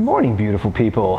morning, beautiful people.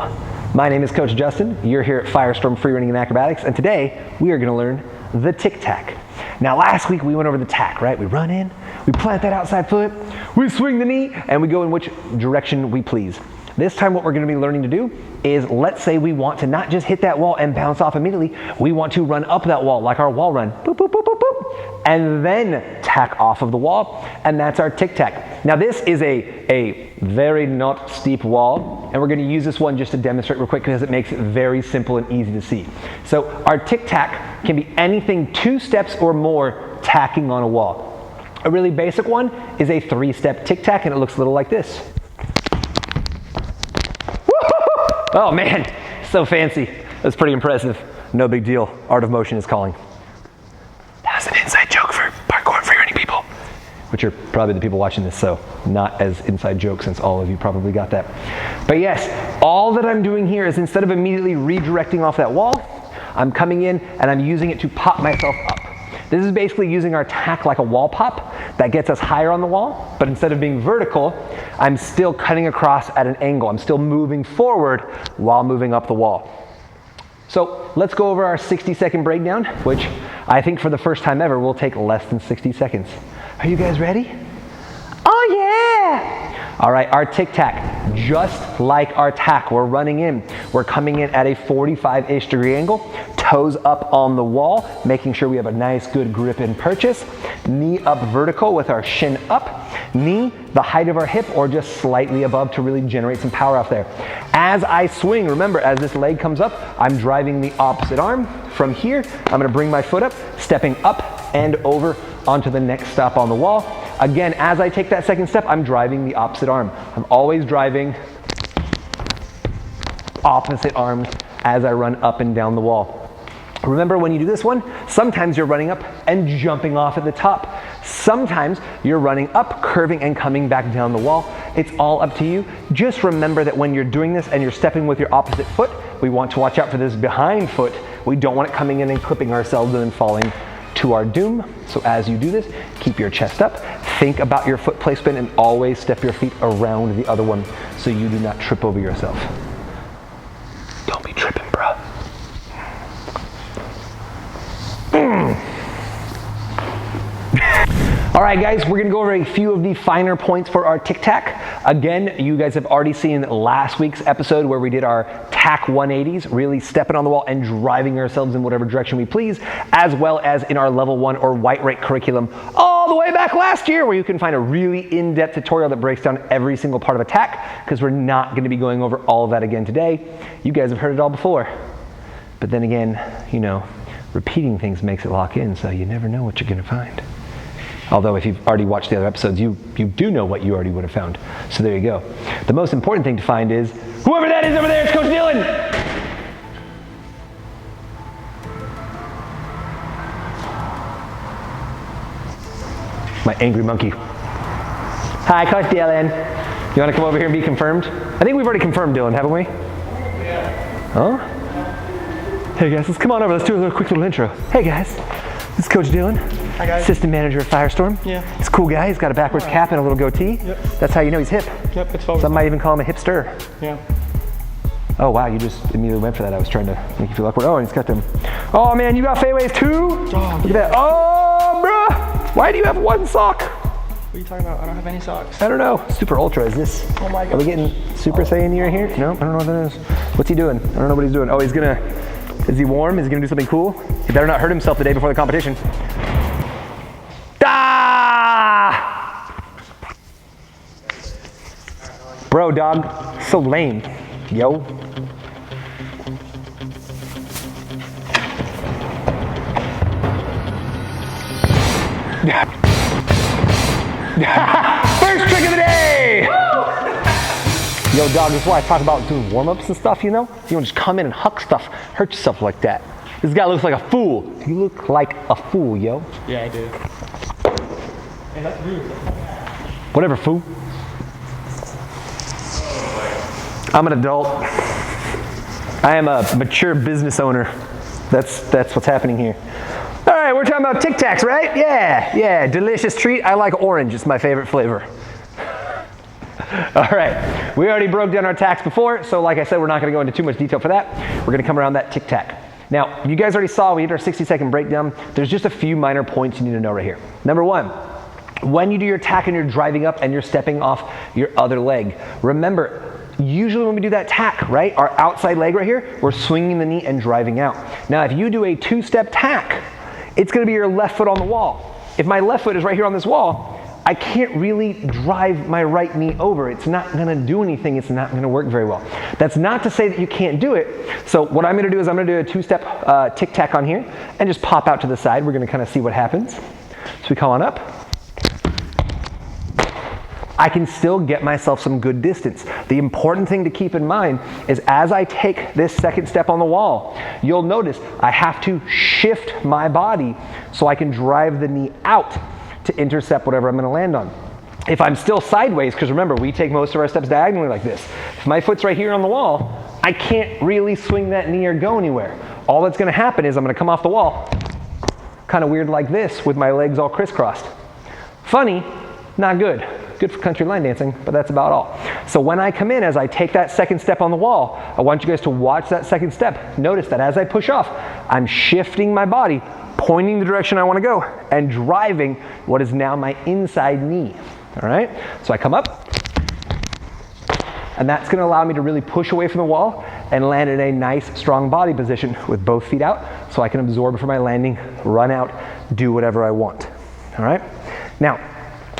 My name is Coach Justin. You're here at Firestorm Freerunning and Acrobatics, and today we are going to learn the Tic Tac. Now, last week we went over the tac, right? We run in, we plant that outside foot, we swing the knee, and we go in which direction we please. This time what we're going to be learning to do is, let's say we want to not just hit that wall and bounce off immediately, we want to run up that wall like our wall run, boop, boop, boop, boop, boop, and then tack off of the wall, and that's our Tic Tac. Now this is a very not steep wall, and we're going to use this one just to demonstrate real quick because it makes it very simple and easy to see. So our Tic Tac can be anything 2 steps or more tacking on a wall. A really basic one is a 3-step Tic Tac, and it looks a little like this. Oh man, so fancy. That's pretty impressive. No big deal. Art of motion is calling. That's an inside joke for parkour and freerunning people, which are probably the people watching this, so not as inside joke since all of you probably got that. But yes, all that I'm doing here is, instead of immediately redirecting off that wall, I'm coming in and I'm using it to pop myself up. This is basically using our tack like a wall pop that gets us higher on the wall, but instead of being vertical, I'm still cutting across at an angle. I'm still moving forward while moving up the wall. So let's go over our 60-second breakdown, which I think for the first time ever will take less than 60 seconds. Are you guys ready? Oh yeah! All right, our Tic Tac, just like our tack, we're running in. We're coming in at a 45-ish degree angle, toes up on the wall, making sure we have a nice good grip and purchase. Knee up vertical with our shin up. Knee the height of our hip or just slightly above to really generate some power off there. As I swing, remember, as this leg comes up, I'm driving the opposite arm. From here, I'm gonna bring my foot up, stepping up and over onto the next stop on the wall. Again, as I take that second step, I'm driving the opposite arm. I'm always driving opposite arms as I run up and down the wall. Remember, when you do this one, sometimes you're running up and jumping off at the top. Sometimes you're running up, curving, and coming back down the wall. It's all up to you. Just remember that when you're doing this and you're stepping with your opposite foot, we want to watch out for this behind foot. We don't want it coming in and clipping ourselves and then falling to our doom. So as you do this, keep your chest up, think about your foot placement, and always step your feet around the other one so you do not trip over yourself. Don't be tripping, bruh. All right, guys, we're gonna go over a few of the finer points for our Tic Tac. Again, you guys have already seen last week's episode where we did our tack 180s, really stepping on the wall and driving ourselves in whatever direction we please, as well as in our level 1 or white rate curriculum all the way back last year, where you can find a really in-depth tutorial that breaks down every single part of a tack, because we're not gonna be going over all of that again today. You guys have heard it all before. But then again, you know, repeating things makes it lock in, so you never know what you're gonna find. Although if you've already watched the other episodes, you do know what you already would have found. So there you go. The most important thing to find is, whoever that is over there, it's Coach Dylan! My angry monkey. Hi, Coach Dylan. You wanna come over here and be confirmed? I think we've already confirmed Dylan, haven't we? Yeah. Huh? Hey guys, let's come on over. Let's do a quick little intro. Hey guys, this is Coach Dylan. Hi guys. Assistant manager at Firestorm. Yeah. He's a cool guy. He's got a backwards cap and a little goatee. Yep. That's how you know he's hip. Yep, it's fun. Some might even call him a hipster. Yeah. Oh wow, you just immediately went for that. I was trying to make you feel awkward. Oh, and he's got them. Oh man, you got fadeaways too? Oh, look at that. Oh, bruh. Why do you have one sock? What are you talking about? I don't have any socks. I don't know. Super Ultra, is this? Oh my God. Are we getting Super Saiyan near here? No, I don't know what that is. What's he doing? I don't know what he's doing. Oh, he's gonna, is he warm? Is he gonna do something cool? He better not hurt himself the day before the competition. Ah! Bro, dog, so lame, yo. First trick of the day! Yo, dog, this is why I talk about doing warm-ups and stuff, you know? You don't just come in and huck stuff, hurt yourself like that. This guy looks like a fool. You look like a fool, yo. Yeah, I do. Hey, that's rude. Whatever, fool. I'm an adult. I am a mature business owner. That's what's happening here. All right, we're talking about Tic Tacs, right? Yeah, delicious treat. I like orange. It's my favorite flavor. All right, we already broke down our tacks before, so like I said, we're not gonna go into too much detail for that. We're gonna come around that tic tac. Now, you guys already saw we did our 60-second breakdown. There's just a few minor points you need to know right here. Number one, when you do your tack and you're driving up and you're stepping off your other leg, remember, usually when we do that tack, right, our outside leg right here, we're swinging the knee and driving out. Now, if you do a two-step tack, it's gonna be your left foot on the wall. If my left foot is right here on this wall, I can't really drive my right knee over. It's not gonna do anything. It's not gonna work very well. That's not to say that you can't do it. So what I'm gonna do is I'm gonna do a two-step tic tac on here and just pop out to the side. We're gonna kind of see what happens. So we come on up. I can still get myself some good distance. The important thing to keep in mind is as I take this second step on the wall, you'll notice I have to shift my body so I can drive the knee out to intercept whatever I'm gonna land on. If I'm still sideways, because remember, we take most of our steps diagonally like this. If my foot's right here on the wall, I can't really swing that knee or go anywhere. All that's gonna happen is I'm gonna come off the wall, kind of weird like this with my legs all crisscrossed. Funny, not good. Good for country line dancing, but that's about all. So when I come in, as I take that second step on the wall, I want you guys to watch that second step. Notice that as I push off, I'm shifting my body, pointing the direction I want to go, and driving what is now my inside knee. All right? So I come up, and that's going to allow me to really push away from the wall and land in a nice, strong body position with both feet out so I can absorb for my landing, run out, do whatever I want. All right? Now,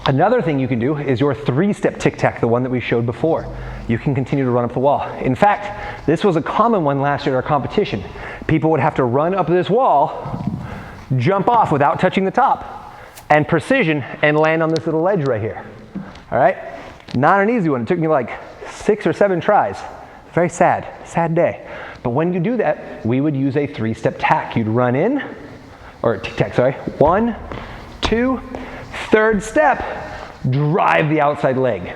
another thing you can do is your three-step tic tac, the one that we showed before. You can continue to run up the wall. In fact, this was a common one last year at our competition. People would have to run up this wall, jump off without touching the top, and precision and land on this little ledge right here. All right? Not an easy one. It took me like 6 or 7 tries. Very sad, sad day. But when you do that, we would use a three-step tack. You'd run in, or tic tac, sorry. 1, 2, third step, drive the outside leg.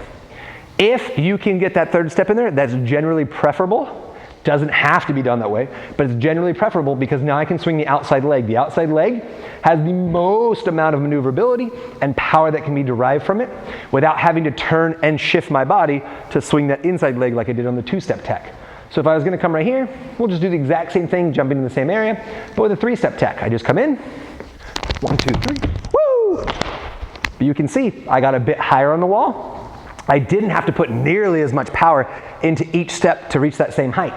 If you can get that third step in there, that's generally preferable. Doesn't have to be done that way, but it's generally preferable because now I can swing the outside leg. The outside leg has the most amount of maneuverability and power that can be derived from it without having to turn and shift my body to swing that inside leg like I did on the two-step tack. So if I was gonna come right here, we'll just do the exact same thing, jumping in the same area, but with a three-step tack. I just come in, 1, 2, 3, woo! But you can see I got a bit higher on the wall. I didn't have to put nearly as much power into each step to reach that same height,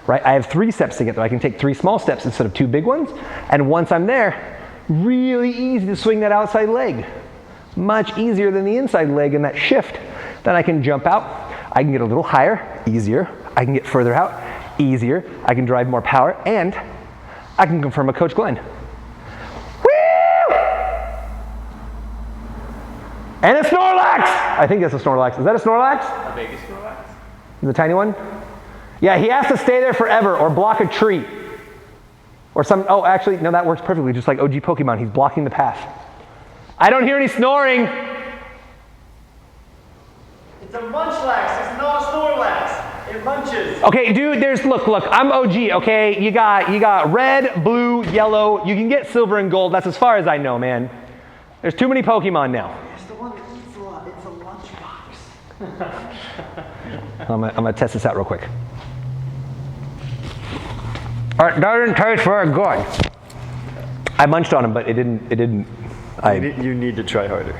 right? I have 3 steps to get there. I can take 3 small steps instead of 2 big ones. And once I'm there, really easy to swing that outside leg. Much easier than the inside leg in that shift. Then I can jump out. I can get a little higher, easier. I can get further out, easier. I can drive more power, and I can confirm with Coach Glenn. And a Snorlax! I think that's a Snorlax. Is that a Snorlax? A Vegas Snorlax? The tiny one? Yeah, he has to stay there forever or block a tree. Or some, oh, actually, no, that works perfectly, just like OG Pokemon. He's blocking the path. I don't hear any snoring. It's a Munchlax, it's not a Snorlax. It munches. Okay, dude, look, I'm OG, okay? You got red, blue, yellow. You can get silver and gold. That's as far as I know, man. There's too many Pokemon now. It's a lunchbox. I'm gonna test this out real quick. It doesn't taste very good. I munched on him, but it didn't. You need to try harder.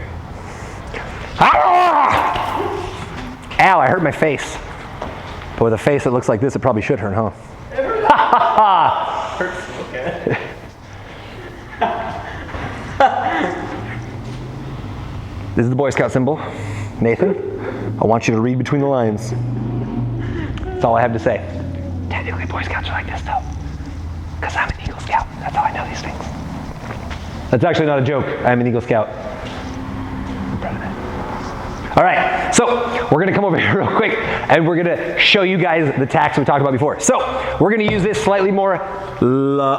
Ow, I hurt my face. But with a face that looks like this, it probably should hurt, huh? Hurts, okay. This is the Boy Scout symbol. Nathan, I want you to read between the lines. That's all I have to say. Technically, Boy Scouts are like this, though. Because I'm an Eagle Scout. That's how I know these things. That's actually not a joke. I'm an Eagle Scout. I'm proud of that. All right, so we're going to come over here real quick, and we're going to show you guys the tacks we talked about before. So we're going to use this slightly more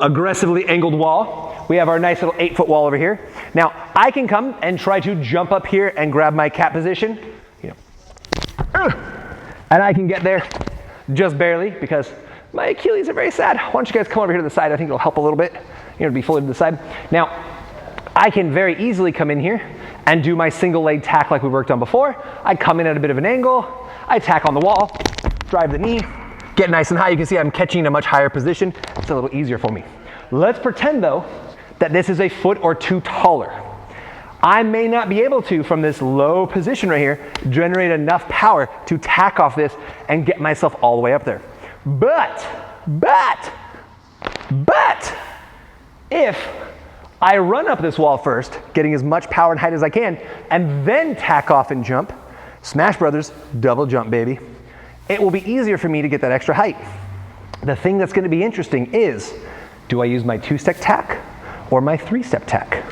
aggressively angled wall. We have our nice little 8-foot wall over here. Now, I can come and try to jump up here and grab my cat position, and I can get there just barely because my Achilles are very sad. Why don't you guys come over here to the side? I think it'll help a little bit, to be fully to the side. Now, I can very easily come in here and do my single leg tack like we worked on before. I come in at a bit of an angle, I tack on the wall, drive the knee, get nice and high. You can see I'm catching in a much higher position. It's a little easier for me. Let's pretend though that this is a foot or two taller. I may not be able to, from this low position right here, generate enough power to tack off this and get myself all the way up there. But, if I run up this wall first, getting as much power and height as I can, and then tack off and jump, Smash Brothers, double jump, baby, it will be easier for me to get that extra height. The thing that's going to be interesting is, do I use my 2-step tack or my 3-step tack?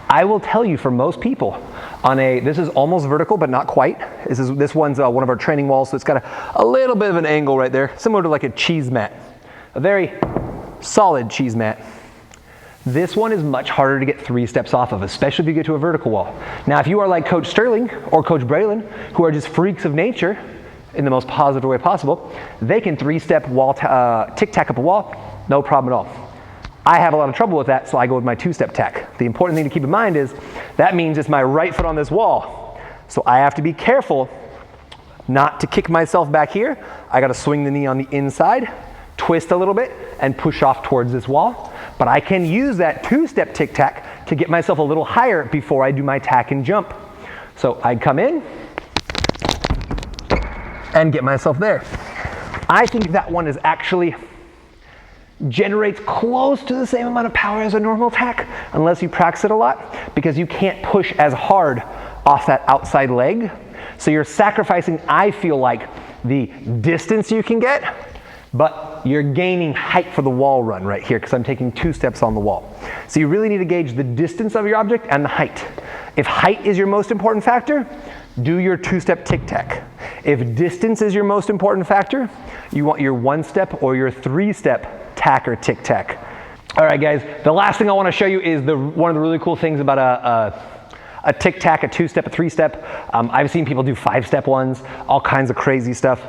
I will tell you, for most people, this is almost vertical, but not quite. This one's one of our training walls, so it's got a little bit of an angle right there, similar to like a cheese mat, a very solid cheese mat. This one is much harder to get 3 steps off of, especially if you get to a vertical wall. Now, if you are like Coach Sterling or Coach Braylon, who are just freaks of nature in the most positive way possible, they can 3-step wall, tic-tac up a wall, no problem at all. I have a lot of trouble with that, so I go with my 2-step tack. The important thing to keep in mind is that means it's my right foot on this wall. So I have to be careful not to kick myself back here. I got to swing the knee on the inside, twist a little bit, and push off towards this wall. But I can use that 2-step tic-tac to get myself a little higher before I do my tack and jump. So I come in and get myself there. I think that one is actually generates close to the same amount of power as a normal tack, unless you practice it a lot, because you can't push as hard off that outside leg. So you're sacrificing, I feel like, the distance you can get, but you're gaining height for the wall run right here, because I'm taking 2 steps on the wall. So you really need to gauge the distance of your object and the height. If height is your most important factor, do your 2-step tic-tac. If distance is your most important factor, you want your 1-step or your 3-step tack or tic-tac. All right, guys, the last thing I want to show you is one of the really cool things about a tic-tac, a 2-step, a 3-step. I've seen people do 5-step ones, all kinds of crazy stuff.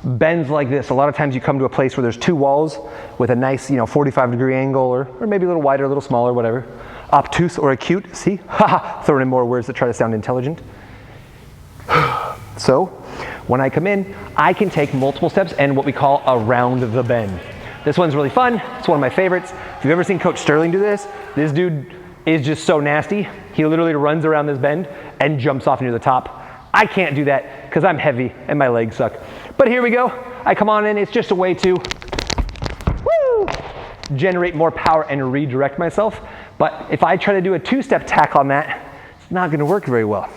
Bends like this. A lot of times you come to a place where there's 2 walls with a nice, 45-degree angle, or maybe a little wider, a little smaller, whatever. Obtuse or acute, see? Haha, throwing in more words that try to sound intelligent. So, when I come in, I can take multiple steps and what we call around the bend. This one's really fun. It's one of my favorites. If you've ever seen Coach Sterling do this dude is just so nasty. He literally runs around this bend and jumps off near the top. I can't do that because I'm heavy and my legs suck. But here we go. I come on in. It's just a way to generate more power and redirect myself. But if I try to do a 2-step tack on that, it's not going to work very well.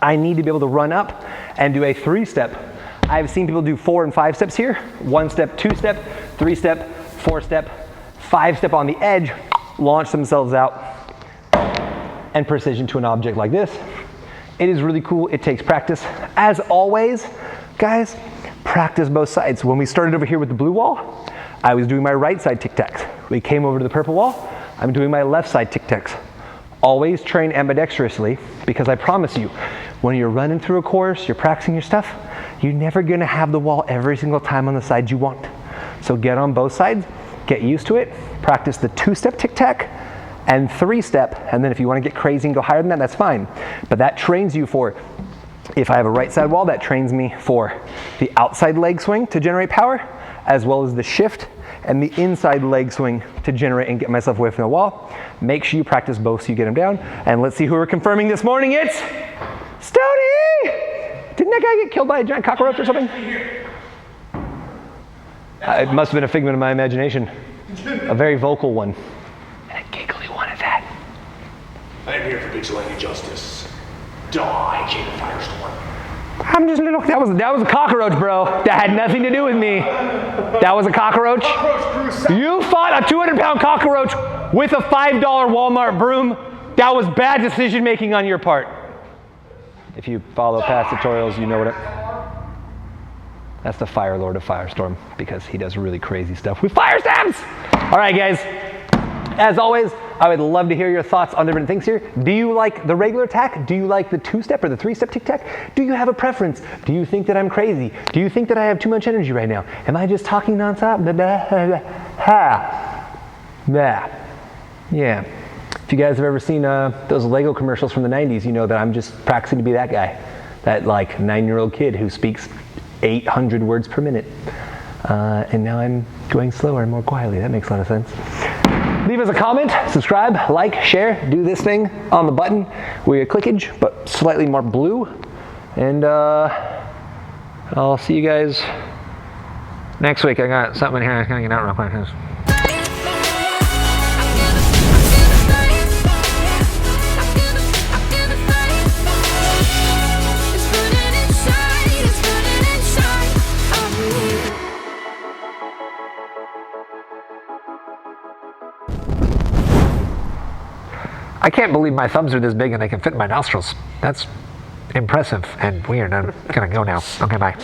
I need to be able to run up and do a 3-step. I've seen people do 4 and 5 steps here. 1-step, 2-step, 3-step, 4-step, 5-step on the edge, launch themselves out, and precision to an object like this. It is really cool. It takes practice. As always, guys, practice both sides. When we started over here with the blue wall, I was doing my right side tic-tacs. We came over to the purple wall, I'm doing my left side tic-tacs. Always train ambidextrously, because I promise you, when you're running through a course, you're practicing your stuff, you're never gonna have the wall every single time on the side you want. So get on both sides, get used to it, practice the 2-step tic-tac and 3-step, and then if you wanna get crazy and go higher than that, that's fine. But that trains you for, if I have a right side wall, that trains me for the outside leg swing to generate power, as well as the shift and the inside leg swing to generate and get myself away from the wall. Make sure you practice both so you get them down. And let's see who we're confirming this morning. It's Stony! Didn't that guy get killed by a giant cockroach or something? It must have been a figment of my imagination. A very vocal one. And a giggly one at that. I'm here for vigilante justice. Die, King of Firestorm. I'm just a little, that was a cockroach, bro. That had nothing to do with me. That was a cockroach. You fought a 200-pound cockroach with a $5 Walmart broom. That was bad decision making on your part. If you follow past tutorials, you know what that's the Fire Lord of Firestorm, because he does really crazy stuff with fire stabs. All right, guys. As always, I would love to hear your thoughts on different things here. Do you like the regular tack? Do you like the 2-step or the 3-step tic-tac? Do you have a preference? Do you think that I'm crazy? Do you think that I have too much energy right now? Am I just talking nonstop? Yeah. If you guys have ever seen those Lego commercials from the 90s, you know that I'm just practicing to be that guy. That like 9-year-old kid who speaks 800 words per minute. And now I'm going slower and more quietly. That makes a lot of sense. Leave us a comment, subscribe, like, share, do this thing on the button where you clickage, but slightly more blue. And I'll see you guys next week. I got something in here. I'm gonna get out real quick. I can't believe my thumbs are this big and they can fit in my nostrils. That's impressive and weird. I'm gonna go now. Okay, bye.